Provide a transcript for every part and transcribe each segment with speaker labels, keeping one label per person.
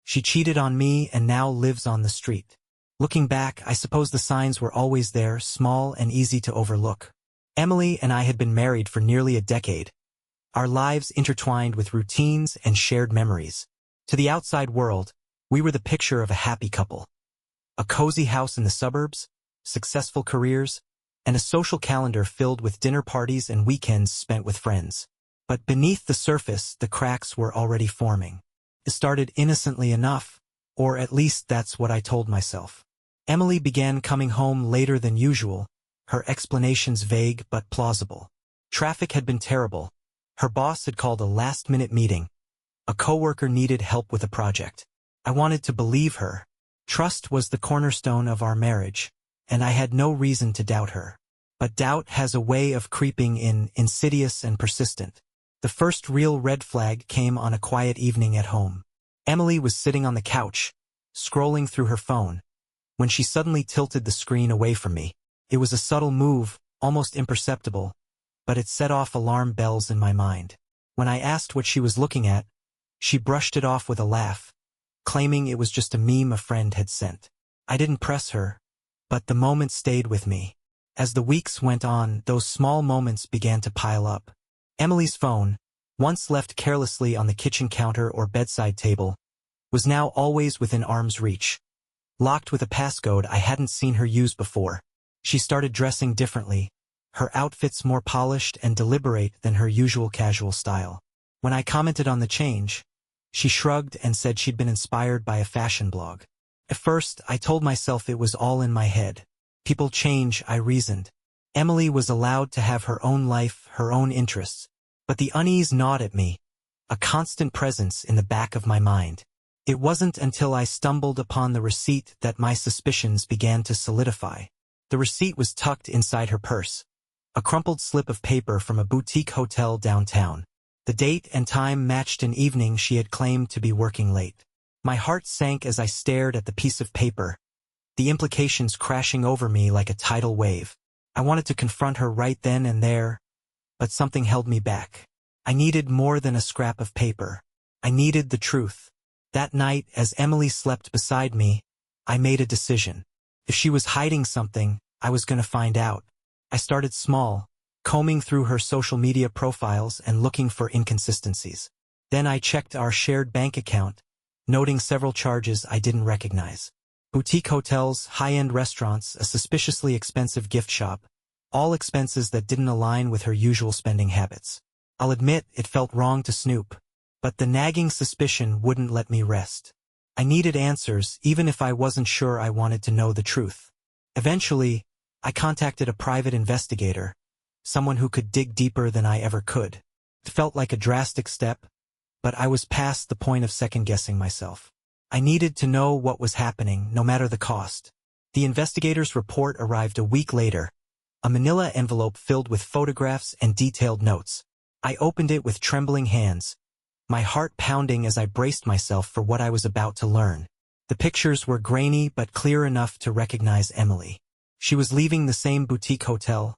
Speaker 1: She cheated on me and now lives on the street. Looking back, I suppose the signs were always there, small and easy to overlook. Emily and I had been married for nearly a decade, our lives intertwined with routines and shared memories. To the outside world, we were the picture of a happy couple. A cozy house in the suburbs, successful careers, and a social calendar filled with dinner parties and weekends spent with friends. But beneath the surface, the cracks were already forming. It started innocently enough, or at least that's what I told myself. Emily began coming home later than usual, her explanations vague but plausible. Traffic had been terrible. Her boss had called a last-minute meeting. A coworker needed help with a project. I wanted to believe her. Trust was the cornerstone of our marriage, and I had no reason to doubt her. But doubt has a way of creeping in, insidious and persistent. The first real red flag came on a quiet evening at home. Emily was sitting on the couch, scrolling through her phone, when she suddenly tilted the screen away from me. It was a subtle move, almost imperceptible, but it set off alarm bells in my mind. When I asked what she was looking at, she brushed it off with a laugh, claiming it was just a meme a friend had sent. I didn't press her, but the moment stayed with me. As the weeks went on, those small moments began to pile up. Emily's phone, once left carelessly on the kitchen counter or bedside table, was now always within arm's reach. Locked with a passcode I hadn't seen her use before. She started dressing differently, her outfits more polished and deliberate than her usual casual style. When I commented on the change, she shrugged and said she'd been inspired by a fashion blog. At first, I told myself it was all in my head. People change, I reasoned. Emily was allowed to have her own life, her own interests. But the unease gnawed at me, a constant presence in the back of my mind. It wasn't until I stumbled upon the receipt that my suspicions began to solidify. The receipt was tucked inside her purse, a crumpled slip of paper from a boutique hotel downtown. The date and time matched an evening she had claimed to be working late. My heart sank as I stared at the piece of paper, the implications crashing over me like a tidal wave. I wanted to confront her right then and there, but something held me back. I needed more than a scrap of paper. I needed the truth. That night, as Emily slept beside me, I made a decision. If she was hiding something, I was going to find out. I started small, combing through her social media profiles and looking for inconsistencies. Then I checked our shared bank account, noting several charges I didn't recognize. Boutique hotels, high-end restaurants, a suspiciously expensive gift shop, all expenses that didn't align with her usual spending habits. I'll admit it felt wrong to snoop, but the nagging suspicion wouldn't let me rest. I needed answers, even if I wasn't sure I wanted to know the truth. Eventually, I contacted a private investigator, someone who could dig deeper than I ever could. It felt like a drastic step, but I was past the point of second-guessing myself. I needed to know what was happening, no matter the cost. The investigator's report arrived a week later, a manila envelope filled with photographs and detailed notes. I opened it with trembling hands, my heart pounding as I braced myself for what I was about to learn. The pictures were grainy but clear enough to recognize Emily. She was leaving the same boutique hotel,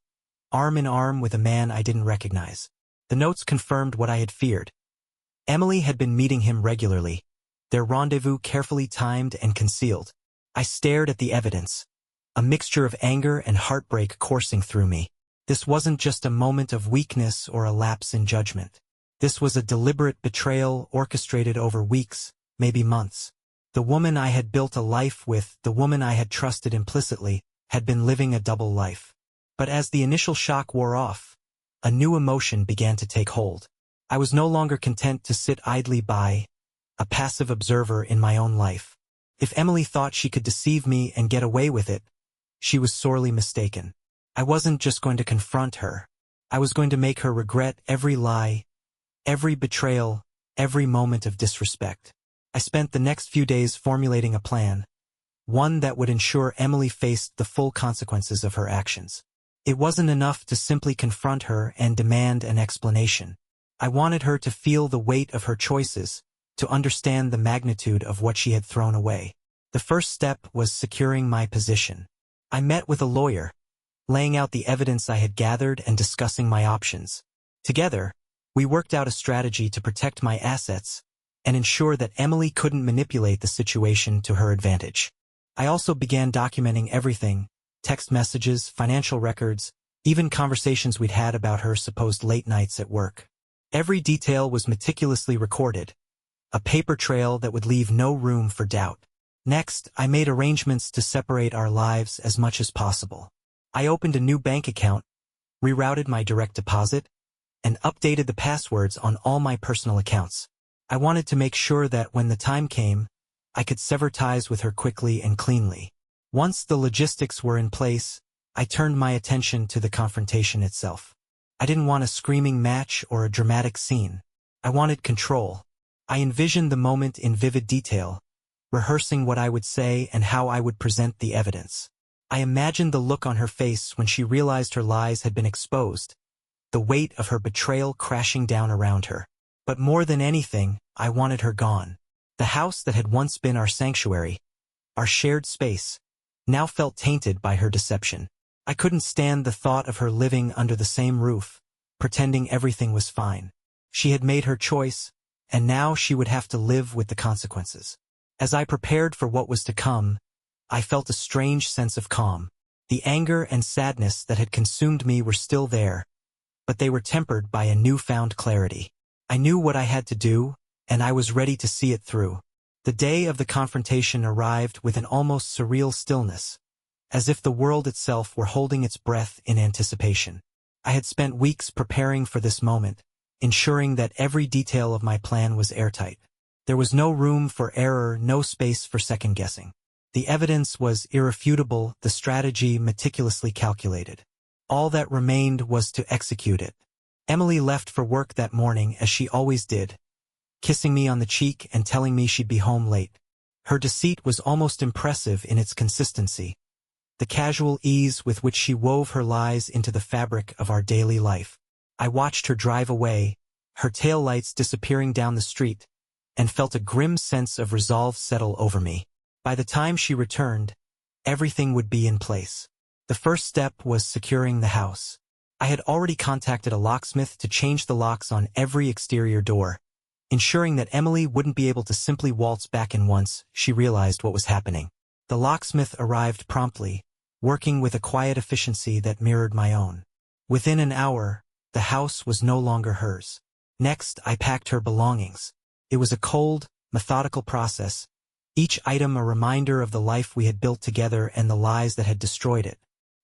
Speaker 1: arm in arm with a man I didn't recognize. The notes confirmed what I had feared. Emily had been meeting him regularly, their rendezvous carefully timed and concealed. I stared at the evidence, a mixture of anger and heartbreak coursing through me. This wasn't just a moment of weakness or a lapse in judgment. This was a deliberate betrayal orchestrated over weeks, maybe months. The woman I had built a life with, the woman I had trusted implicitly, had been living a double life. But as the initial shock wore off, a new emotion began to take hold. I was no longer content to sit idly by, a passive observer in my own life. If Emily thought she could deceive me and get away with it, she was sorely mistaken. I wasn't just going to confront her. I was going to make her regret every lie, every betrayal, every moment of disrespect. I spent the next few days formulating a plan, one that would ensure Emily faced the full consequences of her actions. It wasn't enough to simply confront her and demand an explanation. I wanted her to feel the weight of her choices, to understand the magnitude of what she had thrown away. The first step was securing my position. I met with a lawyer, laying out the evidence I had gathered and discussing my options. Together, we worked out a strategy to protect my assets and ensure that Emily couldn't manipulate the situation to her advantage. I also began documenting everything: text messages, financial records, even conversations we'd had about her supposed late nights at work. Every detail was meticulously recorded, a paper trail that would leave no room for doubt. Next, I made arrangements to separate our lives as much as possible. I opened a new bank account, rerouted my direct deposit, and updated the passwords on all my personal accounts. I wanted to make sure that when the time came, I could sever ties with her quickly and cleanly. Once the logistics were in place, I turned my attention to the confrontation itself. I didn't want a screaming match or a dramatic scene. I wanted control. I envisioned the moment in vivid detail, rehearsing what I would say and how I would present the evidence. I imagined the look on her face when she realized her lies had been exposed, the weight of her betrayal crashing down around her. But more than anything, I wanted her gone. The house that had once been our sanctuary, our shared space, now felt tainted by her deception. I couldn't stand the thought of her living under the same roof, pretending everything was fine. She had made her choice, and now she would have to live with the consequences. As I prepared for what was to come, I felt a strange sense of calm. The anger and sadness that had consumed me were still there, but they were tempered by a newfound clarity. I knew what I had to do, and I was ready to see it through. The day of the confrontation arrived with an almost surreal stillness, as if the world itself were holding its breath in anticipation. I had spent weeks preparing for this moment, ensuring that every detail of my plan was airtight. There was no room for error, no space for second-guessing. The evidence was irrefutable, the strategy meticulously calculated. All that remained was to execute it. Emily left for work that morning as she always did, kissing me on the cheek and telling me she'd be home late. Her deceit was almost impressive in its consistency, the casual ease with which she wove her lies into the fabric of our daily life. I watched her drive away, her taillights disappearing down the street, and felt a grim sense of resolve settle over me. By the time she returned, everything would be in place. The first step was securing the house. I had already contacted a locksmith to change the locks on every exterior door, ensuring that Emily wouldn't be able to simply waltz back in once she realized what was happening. The locksmith arrived promptly, working with a quiet efficiency that mirrored my own. Within an hour, the house was no longer hers. Next, I packed her belongings. It was a cold, methodical process, each item a reminder of the life we had built together and the lies that had destroyed it.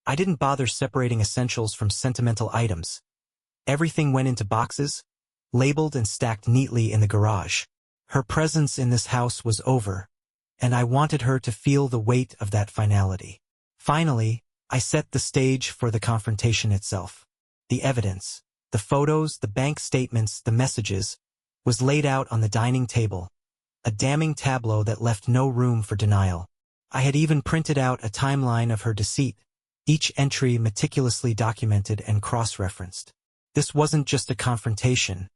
Speaker 1: I didn't bother separating essentials from sentimental items. Everything went into boxes, labeled and stacked neatly in the garage. Her presence in this house was over, and I wanted her to feel the weight of that finality. Finally, I set the stage for the confrontation itself. The evidence, the photos, the bank statements, the messages, was laid out on the dining table, a damning tableau that left no room for denial. I had even printed out a timeline of her deceit, each entry meticulously documented and cross-referenced. This wasn't just a confrontation.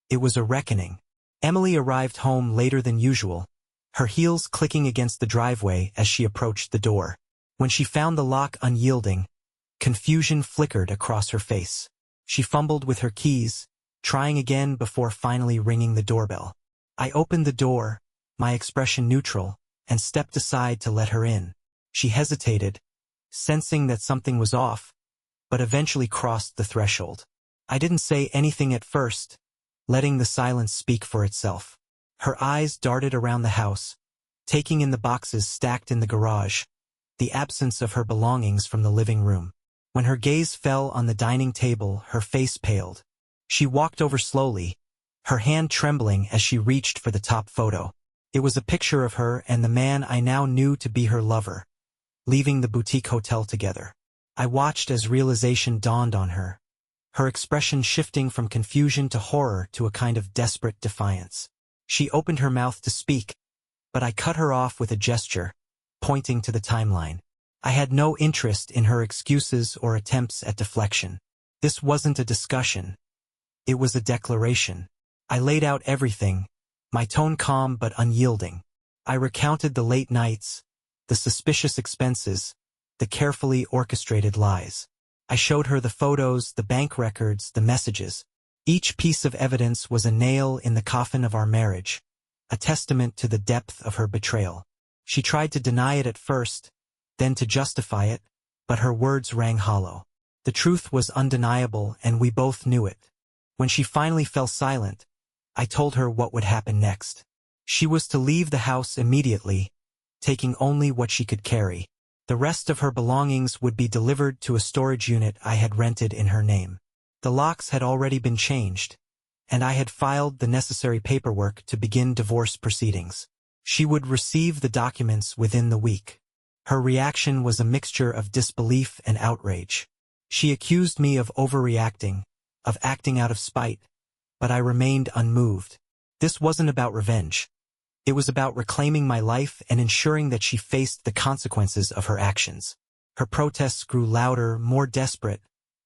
Speaker 1: It was a reckoning. Emily arrived home later than usual, her heels clicking against the driveway as she approached the door. When she found the lock unyielding, confusion flickered across her face. She fumbled with her keys, trying again before finally ringing the doorbell. I opened the door, my expression neutral, and stepped aside to let her in. She hesitated, sensing that something was off, but eventually crossed the threshold. I didn't say anything at first, letting the silence speak for itself. Her eyes darted around the house, taking in the boxes stacked in the garage, the absence of her belongings from the living room. When her gaze fell on the dining table, her face paled. She walked over slowly, her hand trembling as she reached for the top photo. It was a picture of her and the man I now knew to be her lover, leaving the boutique hotel together. I watched as realization dawned on her, her expression shifting from confusion to horror to a kind of desperate defiance. She opened her mouth to speak, but I cut her off with a gesture, pointing to the timeline. I had no interest in her excuses or attempts at deflection. This wasn't a discussion. It was a declaration. I laid out everything, my tone calm but unyielding. I recounted the late nights, the suspicious expenses, the carefully orchestrated lies. I showed her the photos, the bank records, the messages. Each piece of evidence was a nail in the coffin of our marriage, a testament to the depth of her betrayal. She tried to deny it at first, then to justify it, but her words rang hollow. The truth was undeniable, and we both knew it. When she finally fell silent, I told her what would happen next. She was to leave the house immediately, taking only what she could carry. The rest of her belongings would be delivered to a storage unit I had rented in her name. The locks had already been changed, and I had filed the necessary paperwork to begin divorce proceedings. She would receive the documents within the week. Her reaction was a mixture of disbelief and outrage. She accused me of overreacting, of acting out of spite, but I remained unmoved. This wasn't about revenge. It was about reclaiming my life and ensuring that she faced the consequences of her actions. Her protests grew louder, more desperate,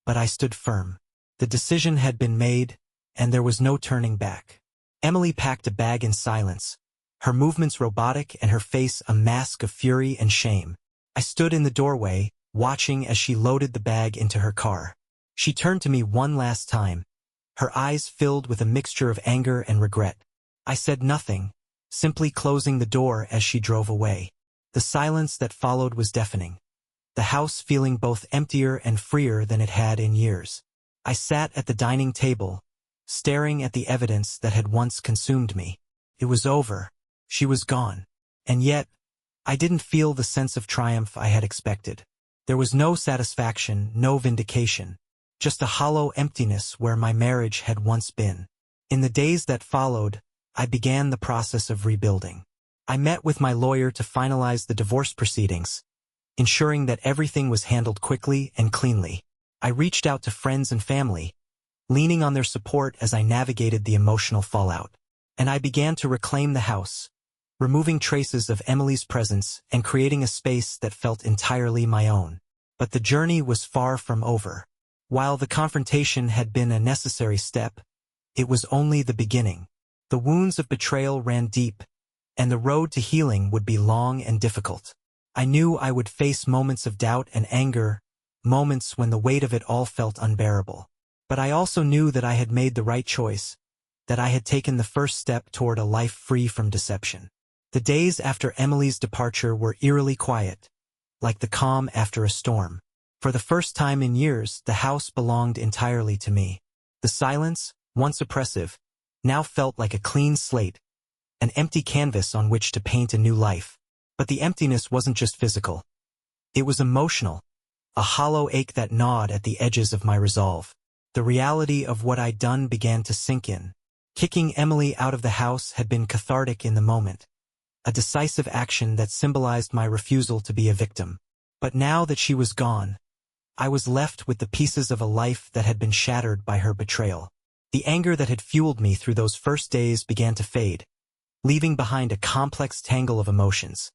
Speaker 1: but I stood firm. The decision had been made, and there was no turning back. Emily packed a bag in silence, her movements robotic and her face a mask of fury and shame. I stood in the doorway, watching as she loaded the bag into her car. She turned to me one last time, her eyes filled with a mixture of anger and regret. I said nothing, simply closing the door as she drove away. The silence that followed was deafening, the house feeling both emptier and freer than it had in years. I sat at the dining table, staring at the evidence that had once consumed me. It was over. She was gone. And yet, I didn't feel the sense of triumph I had expected. There was no satisfaction, no vindication, just a hollow emptiness where my marriage had once been. In the days that followed, I began the process of rebuilding. I met with my lawyer to finalize the divorce proceedings, ensuring that everything was handled quickly and cleanly. I reached out to friends and family, leaning on their support as I navigated the emotional fallout. And I began to reclaim the house, removing traces of Emily's presence and creating a space that felt entirely my own. But the journey was far from over. While the confrontation had been a necessary step, it was only the beginning. The wounds of betrayal ran deep, and the road to healing would be long and difficult. I knew I would face moments of doubt and anger, moments when the weight of it all felt unbearable. But I also knew that I had made the right choice, that I had taken the first step toward a life free from deception. The days after Emily's departure were eerily quiet, like the calm after a storm. For the first time in years, the house belonged entirely to me. The silence, once oppressive, now felt like a clean slate, an empty canvas on which to paint a new life. But the emptiness wasn't just physical. It was emotional, a hollow ache that gnawed at the edges of my resolve. The reality of what I'd done began to sink in. Kicking Emily out of the house had been cathartic in the moment, a decisive action that symbolized my refusal to be a victim. But now that she was gone, I was left with the pieces of a life that had been shattered by her betrayal. The anger that had fueled me through those first days began to fade, leaving behind a complex tangle of emotions.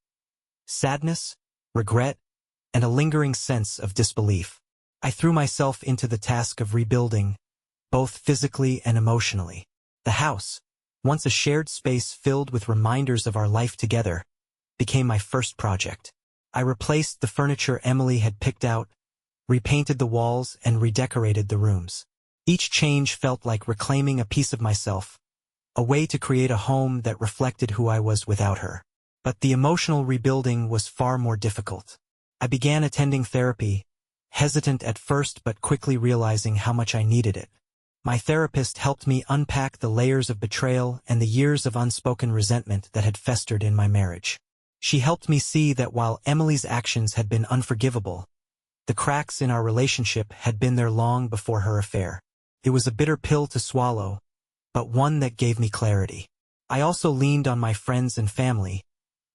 Speaker 1: Sadness, regret, and a lingering sense of disbelief. I threw myself into the task of rebuilding, both physically and emotionally. The house, once a shared space filled with reminders of our life together, became my first project. I replaced the furniture Emily had picked out, repainted the walls, and redecorated the rooms. Each change felt like reclaiming a piece of myself, a way to create a home that reflected who I was without her. But the emotional rebuilding was far more difficult. I began attending therapy, hesitant at first but quickly realizing how much I needed it. My therapist helped me unpack the layers of betrayal and the years of unspoken resentment that had festered in my marriage. She helped me see that while Emily's actions had been unforgivable, the cracks in our relationship had been there long before her affair. It was a bitter pill to swallow, but one that gave me clarity. I also leaned on my friends and family,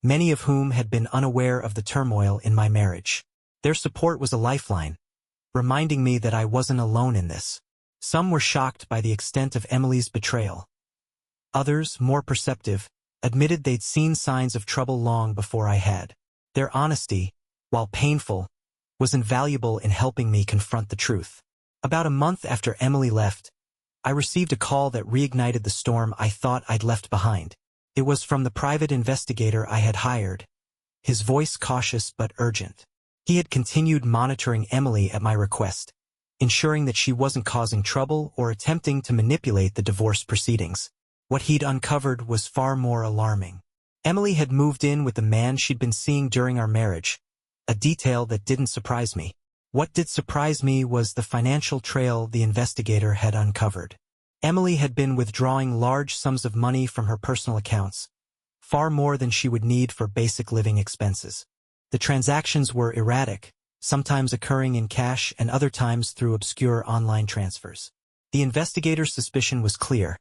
Speaker 1: many of whom had been unaware of the turmoil in my marriage. Their support was a lifeline, reminding me that I wasn't alone in this. Some were shocked by the extent of Emily's betrayal. Others, more perceptive, admitted they'd seen signs of trouble long before I had. Their honesty, while painful, was invaluable in helping me confront the truth. About a month after Emily left, I received a call that reignited the storm I thought I'd left behind. It was from the private investigator I had hired, his voice cautious but urgent. He had continued monitoring Emily at my request, ensuring that she wasn't causing trouble or attempting to manipulate the divorce proceedings. What he'd uncovered was far more alarming. Emily had moved in with the man she'd been seeing during our marriage, a detail that didn't surprise me. What did surprise me was the financial trail the investigator had uncovered. Emily had been withdrawing large sums of money from her personal accounts, far more than she would need for basic living expenses. The transactions were erratic, sometimes occurring in cash and other times through obscure online transfers. The investigator's suspicion was clear.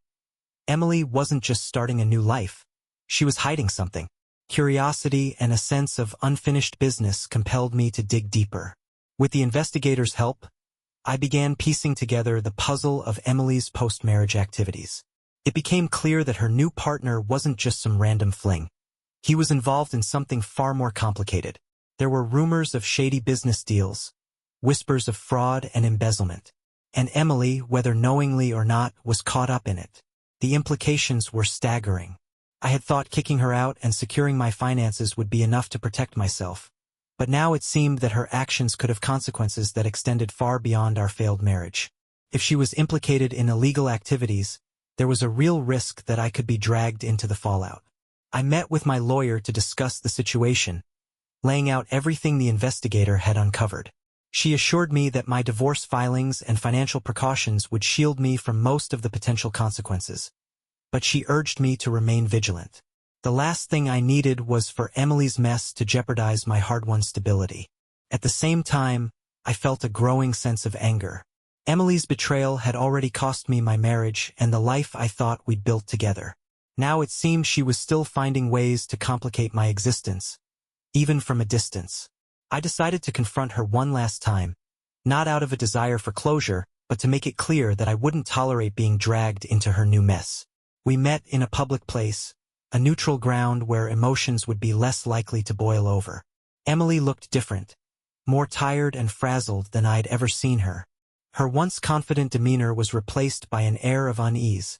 Speaker 1: Emily wasn't just starting a new life. She was hiding something. Curiosity and a sense of unfinished business compelled me to dig deeper. With the investigator's help, I began piecing together the puzzle of Emily's post-marriage activities. It became clear that her new partner wasn't just some random fling. He was involved in something far more complicated. There were rumors of shady business deals, whispers of fraud and embezzlement. And Emily, whether knowingly or not, was caught up in it. The implications were staggering. I had thought kicking her out and securing my finances would be enough to protect myself. But now it seemed that her actions could have consequences that extended far beyond our failed marriage. If she was implicated in illegal activities, there was a real risk that I could be dragged into the fallout. I met with my lawyer to discuss the situation, laying out everything the investigator had uncovered. She assured me that my divorce filings and financial precautions would shield me from most of the potential consequences. But she urged me to remain vigilant. The last thing I needed was for Emily's mess to jeopardize my hard-won stability. At the same time, I felt a growing sense of anger. Emily's betrayal had already cost me my marriage and the life I thought we'd built together. Now it seemed she was still finding ways to complicate my existence, even from a distance. I decided to confront her one last time, not out of a desire for closure, but to make it clear that I wouldn't tolerate being dragged into her new mess. We met in a public place, a neutral ground where emotions would be less likely to boil over. Emily looked different, more tired and frazzled than I'd ever seen her. Her once confident demeanor was replaced by an air of unease,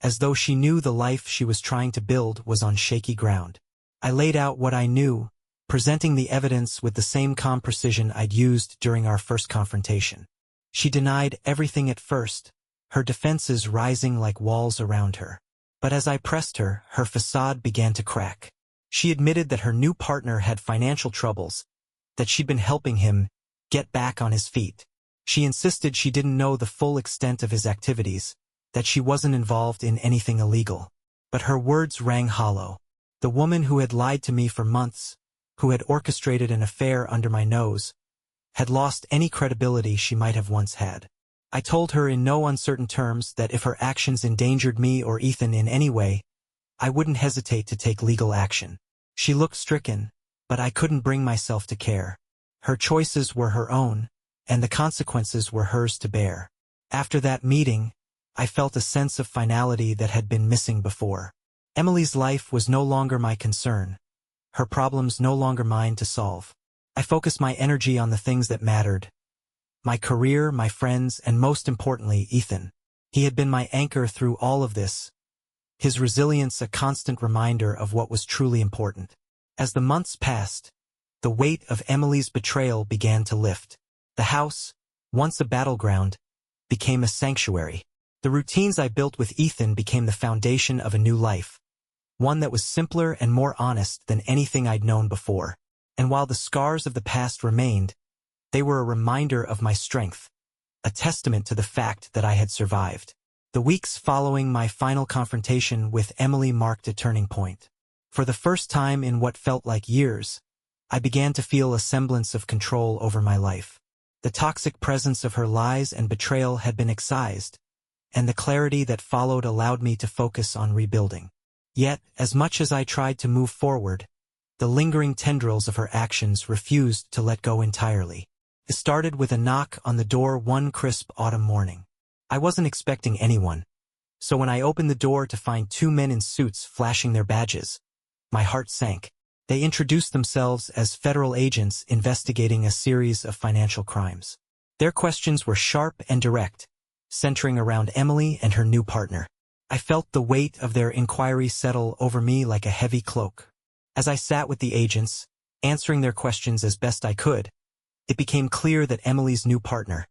Speaker 1: as though she knew the life she was trying to build was on shaky ground. I laid out what I knew, presenting the evidence with the same calm precision I'd used during our first confrontation. She denied everything at first, her defenses rising like walls around her. But as I pressed her, her facade began to crack. She admitted that her new partner had financial troubles, that she'd been helping him get back on his feet. She insisted she didn't know the full extent of his activities, that she wasn't involved in anything illegal. But her words rang hollow. The woman who had lied to me for months, who had orchestrated an affair under my nose, had lost any credibility she might have once had. I told her in no uncertain terms that if her actions endangered me or Ethan in any way, I wouldn't hesitate to take legal action. She looked stricken, but I couldn't bring myself to care. Her choices were her own, and the consequences were hers to bear. After that meeting, I felt a sense of finality that had been missing before. Emily's life was no longer my concern. Her problems no longer mine to solve. I focused my energy on the things that mattered. My career, my friends, and most importantly, Ethan. He had been my anchor through all of this, his resilience a constant reminder of what was truly important. As the months passed, the weight of Emily's betrayal began to lift. The house, once a battleground, became a sanctuary. The routines I built with Ethan became the foundation of a new life, one that was simpler and more honest than anything I'd known before. And while the scars of the past remained, they were a reminder of my strength, a testament to the fact that I had survived. The weeks following my final confrontation with Emily marked a turning point. For the first time in what felt like years, I began to feel a semblance of control over my life. The toxic presence of her lies and betrayal had been excised, and the clarity that followed allowed me to focus on rebuilding. Yet, as much as I tried to move forward, the lingering tendrils of her actions refused to let go entirely. It started with a knock on the door one crisp autumn morning. I wasn't expecting anyone, so when I opened the door to find two men in suits flashing their badges, my heart sank. They introduced themselves as federal agents investigating a series of financial crimes. Their questions were sharp and direct, centering around Emily and her new partner. I felt the weight of their inquiry settle over me like a heavy cloak. As I sat with the agents, answering their questions as best I could, it became clear that Emily's new partner,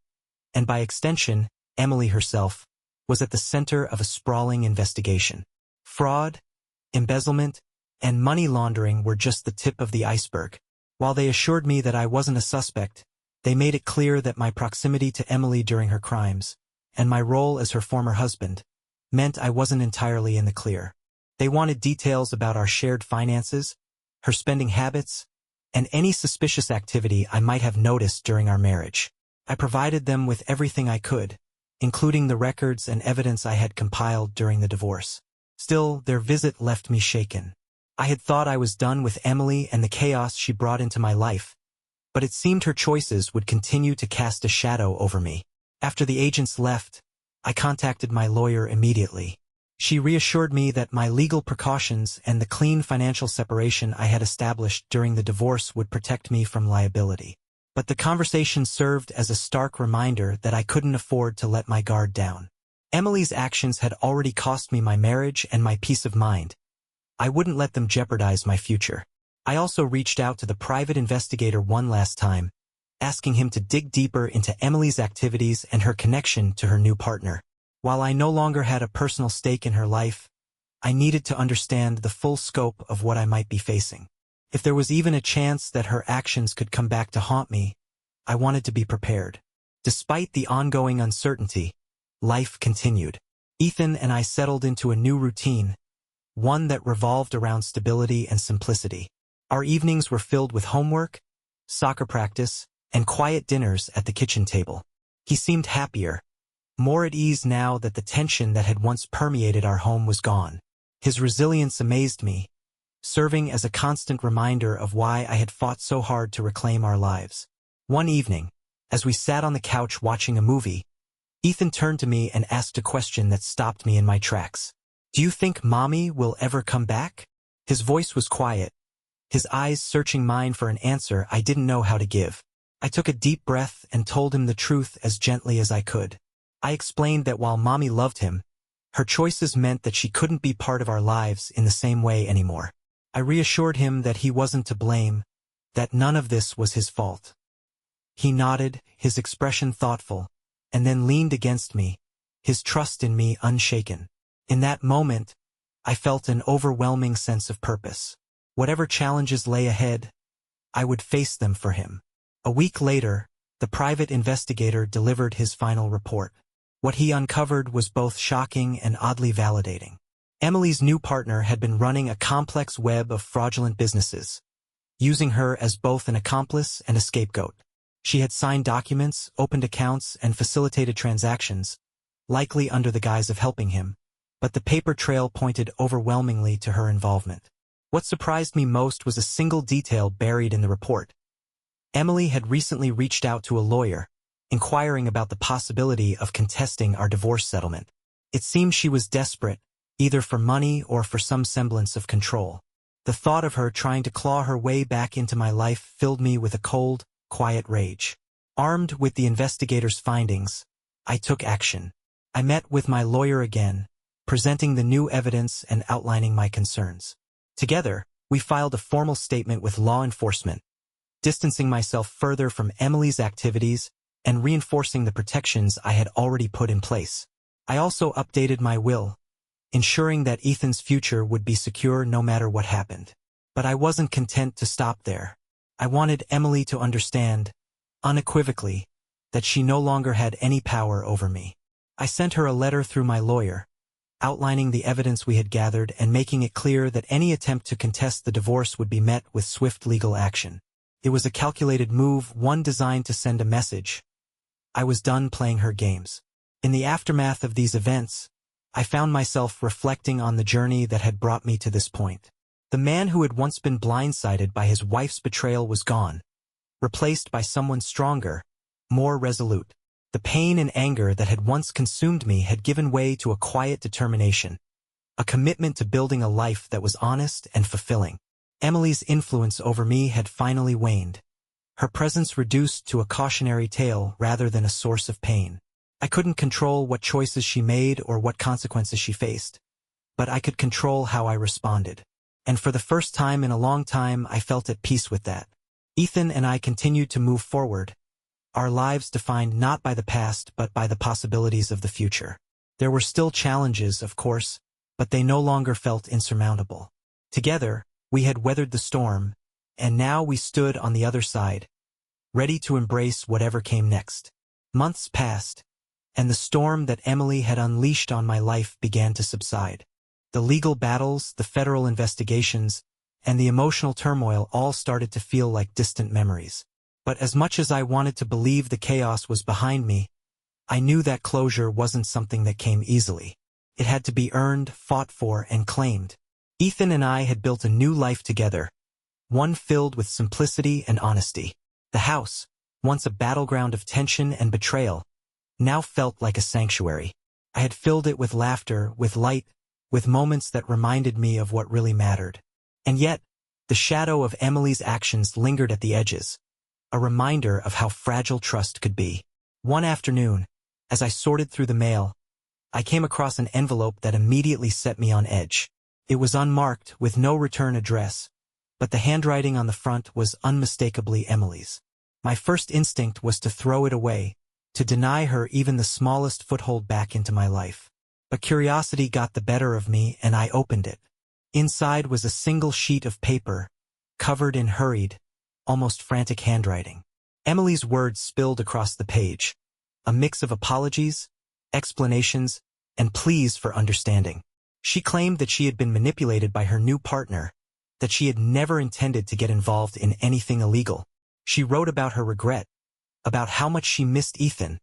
Speaker 1: and by extension, Emily herself, was at the center of a sprawling investigation. Fraud, embezzlement, and money laundering were just the tip of the iceberg. While they assured me that I wasn't a suspect, they made it clear that my proximity to Emily during her crimes, and my role as her former husband, meant I wasn't entirely in the clear. They wanted details about our shared finances, her spending habits, and any suspicious activity I might have noticed during our marriage. I provided them with everything I could, including the records and evidence I had compiled during the divorce. Still, their visit left me shaken. I had thought I was done with Emily and the chaos she brought into my life, but it seemed her choices would continue to cast a shadow over me. After the agents left, I contacted my lawyer immediately. She reassured me that my legal precautions and the clean financial separation I had established during the divorce would protect me from liability. But the conversation served as a stark reminder that I couldn't afford to let my guard down. Emily's actions had already cost me my marriage and my peace of mind. I wouldn't let them jeopardize my future. I also reached out to the private investigator one last time, asking him to dig deeper into Emily's activities and her connection to her new partner. While I no longer had a personal stake in her life, I needed to understand the full scope of what I might be facing. If there was even a chance that her actions could come back to haunt me, I wanted to be prepared. Despite the ongoing uncertainty, life continued. Ethan and I settled into a new routine, one that revolved around stability and simplicity. Our evenings were filled with homework, soccer practice, and quiet dinners at the kitchen table. He seemed happier, more at ease now that the tension that had once permeated our home was gone. His resilience amazed me, serving as a constant reminder of why I had fought so hard to reclaim our lives. One evening, as we sat on the couch watching a movie, Ethan turned to me and asked a question that stopped me in my tracks. "Do you think Mommy will ever come back?" His voice was quiet, his eyes searching mine for an answer I didn't know how to give. I took a deep breath and told him the truth as gently as I could. I explained that while Mommy loved him, her choices meant that she couldn't be part of our lives in the same way anymore. I reassured him that he wasn't to blame, that none of this was his fault. He nodded, his expression thoughtful, and then leaned against me, his trust in me unshaken. In that moment, I felt an overwhelming sense of purpose. Whatever challenges lay ahead, I would face them for him. A week later, the private investigator delivered his final report. What he uncovered was both shocking and oddly validating. Emily's new partner had been running a complex web of fraudulent businesses, using her as both an accomplice and a scapegoat. She had signed documents, opened accounts, and facilitated transactions, likely under the guise of helping him, but the paper trail pointed overwhelmingly to her involvement. What surprised me most was a single detail buried in the report. Emily had recently reached out to a lawyer, inquiring about the possibility of contesting our divorce settlement. It seemed she was desperate, either for money or for some semblance of control. The thought of her trying to claw her way back into my life filled me with a cold, quiet rage. Armed with the investigator's findings, I took action. I met with my lawyer again, presenting the new evidence and outlining my concerns. Together, we filed a formal statement with law enforcement, distancing myself further from Emily's activities and reinforcing the protections I had already put in place. I also updated my will, ensuring that Ethan's future would be secure no matter what happened. But I wasn't content to stop there. I wanted Emily to understand, unequivocally, that she no longer had any power over me. I sent her a letter through my lawyer, outlining the evidence we had gathered and making it clear that any attempt to contest the divorce would be met with swift legal action. It was a calculated move, one designed to send a message. I was done playing her games. In the aftermath of these events, I found myself reflecting on the journey that had brought me to this point. The man who had once been blindsided by his wife's betrayal was gone, replaced by someone stronger, more resolute. The pain and anger that had once consumed me had given way to a quiet determination, a commitment to building a life that was honest and fulfilling. Emily's influence over me had finally waned, her presence reduced to a cautionary tale rather than a source of pain. I couldn't control what choices she made or what consequences she faced, but I could control how I responded. And for the first time in a long time, I felt at peace with that. Ethan and I continued to move forward, our lives defined not by the past but by the possibilities of the future. There were still challenges, of course, but they no longer felt insurmountable. Together, we had weathered the storm, and now we stood on the other side, ready to embrace whatever came next. Months passed, and the storm that Emily had unleashed on my life began to subside. The legal battles, the federal investigations, and the emotional turmoil all started to feel like distant memories. But as much as I wanted to believe the chaos was behind me, I knew that closure wasn't something that came easily. It had to be earned, fought for, and claimed. Ethan and I had built a new life together, one filled with simplicity and honesty. The house, once a battleground of tension and betrayal, now felt like a sanctuary. I had filled it with laughter, with light, with moments that reminded me of what really mattered. And yet, the shadow of Emily's actions lingered at the edges, a reminder of how fragile trust could be. One afternoon, as I sorted through the mail, I came across an envelope that immediately set me on edge. It was unmarked, with no return address, but the handwriting on the front was unmistakably Emily's. My first instinct was to throw it away, to deny her even the smallest foothold back into my life. But curiosity got the better of me, and I opened it. Inside was a single sheet of paper, covered in hurried, almost frantic handwriting. Emily's words spilled across the page, a mix of apologies, explanations, and pleas for understanding. She claimed that she had been manipulated by her new partner, that she had never intended to get involved in anything illegal. She wrote about her regret, about how much she missed Ethan,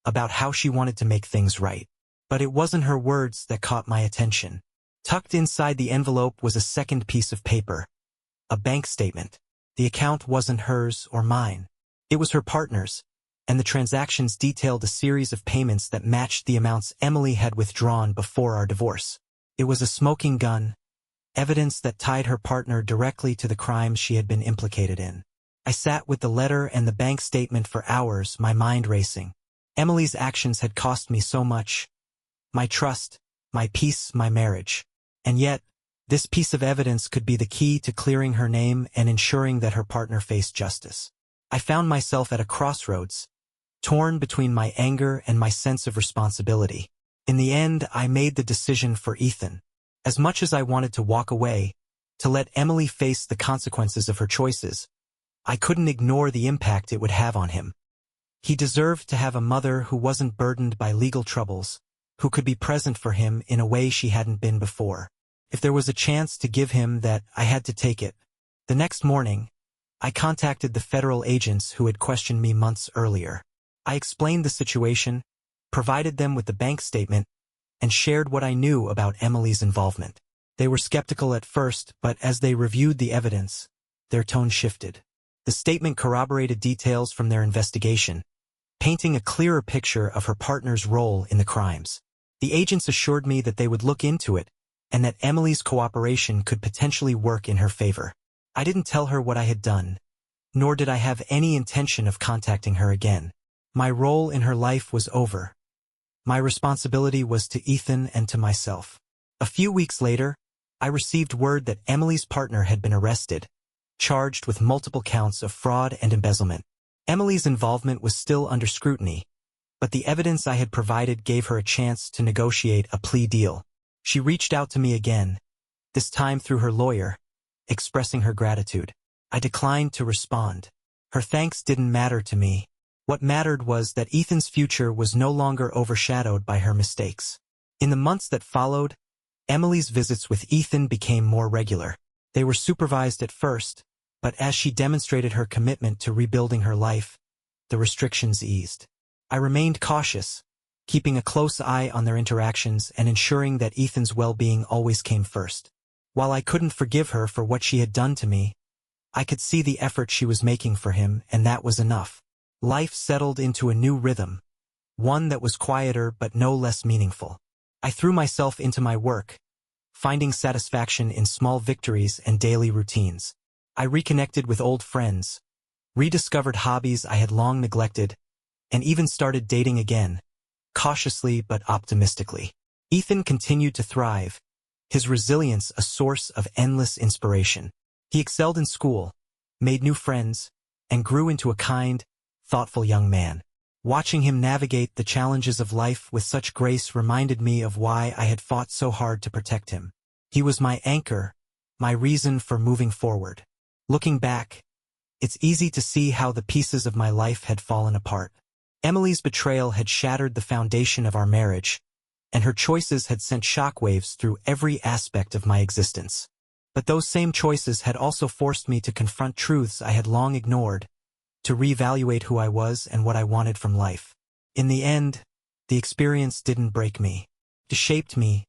Speaker 1: about how she wanted to make things right. But it wasn't her words that caught my attention. Tucked inside the envelope was a second piece of paper, a bank statement. The account wasn't hers or mine. It was her partner's, and the transactions detailed a series of payments that matched the amounts Emily had withdrawn before our divorce. It was a smoking gun, evidence that tied her partner directly to the crimes she had been implicated in. I sat with the letter and the bank statement for hours, my mind racing. Emily's actions had cost me so much. My trust, my peace, my marriage. And yet, this piece of evidence could be the key to clearing her name and ensuring that her partner faced justice. I found myself at a crossroads, torn between my anger and my sense of responsibility. In the end, I made the decision for Ethan. As much as I wanted to walk away, to let Emily face the consequences of her choices, I couldn't ignore the impact it would have on him. He deserved to have a mother who wasn't burdened by legal troubles, who could be present for him in a way she hadn't been before. If there was a chance to give him that, I had to take it. The next morning, I contacted the federal agents who had questioned me months earlier. I explained the situation, provided them with the bank statement, and shared what I knew about Emily's involvement. They were skeptical at first, but as they reviewed the evidence, their tone shifted. The statement corroborated details from their investigation, painting a clearer picture of her partner's role in the crimes. The agents assured me that they would look into it, and that Emily's cooperation could potentially work in her favor. I didn't tell her what I had done, nor did I have any intention of contacting her again. My role in her life was over. My responsibility was to Ethan and to myself. A few weeks later, I received word that Emily's partner had been arrested, charged with multiple counts of fraud and embezzlement. Emily's involvement was still under scrutiny, but the evidence I had provided gave her a chance to negotiate a plea deal. She reached out to me again, this time through her lawyer, expressing her gratitude. I declined to respond. Her thanks didn't matter to me. What mattered was that Ethan's future was no longer overshadowed by her mistakes. In the months that followed, Emily's visits with Ethan became more regular. They were supervised at first, but as she demonstrated her commitment to rebuilding her life, the restrictions eased. I remained cautious, keeping a close eye on their interactions and ensuring that Ethan's well-being always came first. While I couldn't forgive her for what she had done to me, I could see the effort she was making for him, and that was enough. Life settled into a new rhythm, one that was quieter but no less meaningful. I threw myself into my work, finding satisfaction in small victories and daily routines. I reconnected with old friends, rediscovered hobbies I had long neglected, and even started dating again, cautiously but optimistically. Ethan continued to thrive, his resilience a source of endless inspiration. He excelled in school, made new friends, and grew into a kind, thoughtful young man. Watching him navigate the challenges of life with such grace reminded me of why I had fought so hard to protect him. He was my anchor, my reason for moving forward. Looking back, it's easy to see how the pieces of my life had fallen apart. Emily's betrayal had shattered the foundation of our marriage, and her choices had sent shockwaves through every aspect of my existence. But those same choices had also forced me to confront truths I had long ignored, to reevaluate who I was and what I wanted from life. In the end, the experience didn't break me. It shaped me,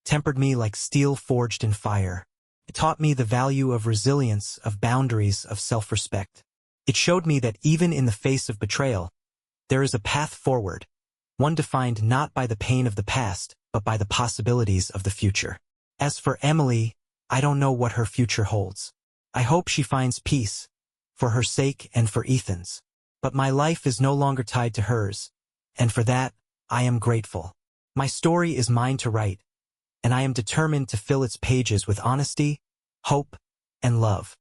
Speaker 1: tempered me like steel forged in fire. It taught me the value of resilience, of boundaries, of self-respect. It showed me that even in the face of betrayal, there is a path forward, one defined not by the pain of the past, but by the possibilities of the future. As for Emily, I don't know what her future holds. I hope she finds peace, for her sake and for Ethan's. But my life is no longer tied to hers, and for that, I am grateful. My story is mine to write, and I am determined to fill its pages with honesty, hope, and love.